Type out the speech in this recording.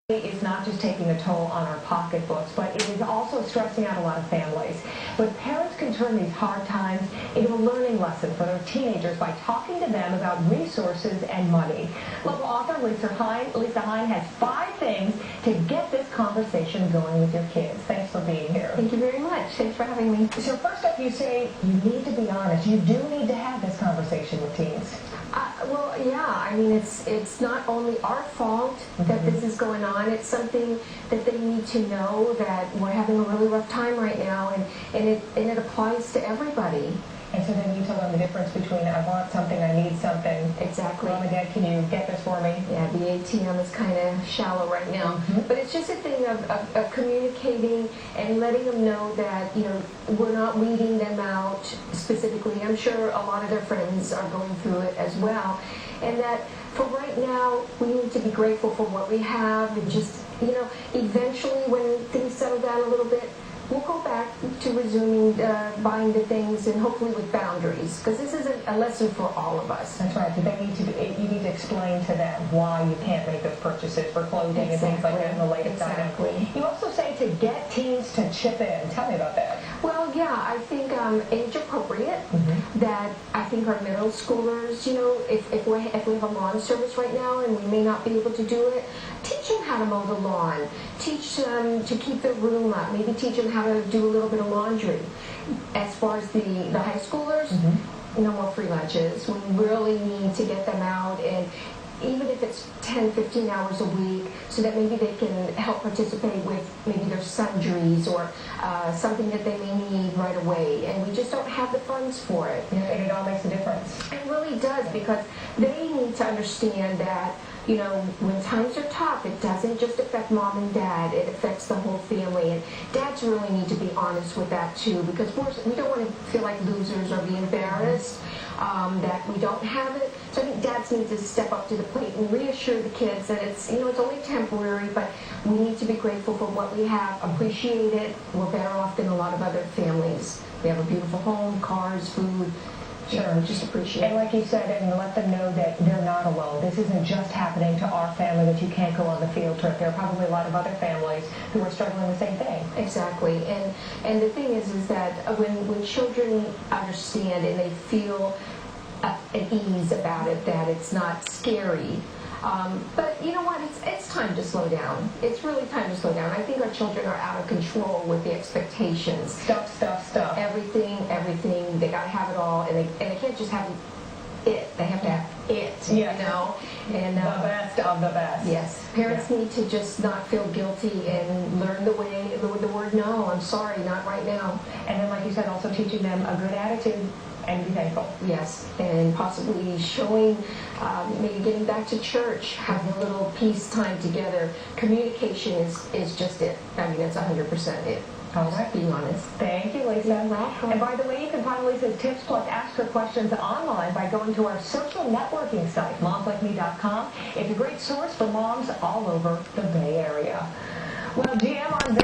Is not just taking a toll on our pocketbooks, but it is also stressing out a lot of families. But parents can turn these hard times into a learning lesson for their teenagers by talking to them about resources and money. Local author Lisa Hine has 5 things to get this conversation going with your kids. Thanks for being here. Thank you very much. Thanks for having me. So first up, you say you need to be honest. You do need to have this conversation with teens. Well, yeah. I mean, it's not only our fault that this is going on. It's something that they need to know that we're having a really rough time right now, and it applies to everybody. And so then you tell them the difference between I want something, I need something. Exactly. Mom and Dad, can you get this for me? Yeah, the ATM is kind of shallow right now. But it's just a thing of communicating and letting them know that, we're not weeding them out specifically. I'm sure a lot of their friends are going through it as well. And that for right now, we need to be grateful for what we have and just, eventually when things settle down a little bit, we'll go back to resuming buying the things, and hopefully with boundaries, because this is a lesson for all of us. That's right. But you need to explain to them why you can't make those purchases for clothing and things like that in the latest item. You also say to get teens to chip in. Tell me about that. Well, yeah, I think age appropriate. That I think our middle schoolers, if we have a lawn service right now and we may not be able to do it, teach them how to mow the lawn. Teach them to keep their room up. Maybe teach them how to do a little bit of laundry. As far as the high schoolers, no more free lunches. We really need to get them out, and even if it's 10, 15 hours a week, so that maybe they can help participate with maybe their sundries or something that they may need right away. And we just don't have the funds for it. And it all makes a difference. It really does, because they need to understand that, when times are tough, it doesn't just affect mom and dad, it affects the whole family. And dads really need to be honest with that too, because we don't want to feel like losers or be embarrassed that we don't have it. So I think dads need to step up to the plate and reassure the kids that it's only temporary, but we need to be grateful for what we have, appreciate it. We're better off than a lot of other families. We have a beautiful home, cars, food. Sure, just appreciate it. And like you said, and let them know that they're not alone. This isn't just happening to our family, that you can't go on the field trip. There are probably a lot of other families who are struggling with the same thing. Exactly. And the thing is that when children understand and they feel at ease about it, that it's not scary. But you know what? It's time to slow down. It's really time to slow down. I think our children are out of control with the expectations. Stuff. Everything. They got to have it all, and they can't just have it. They have to have it. And the best of the best. Yes. Parents need to just not feel guilty and learn the word no. I'm sorry, not right now. And then, like you said, also teaching them a good attitude. And be thankful. Yes, and possibly showing, maybe getting back to church, having a little peace time together. Communication is just it. I mean, it's 100% it. All right. Being honest. Thank you, Lisa. You're welcome. And by the way, you can find Lisa's tips plus ask her questions online by going to our social networking site, momslikeme.com. It's a great source for moms all over the Bay Area. Well, GM on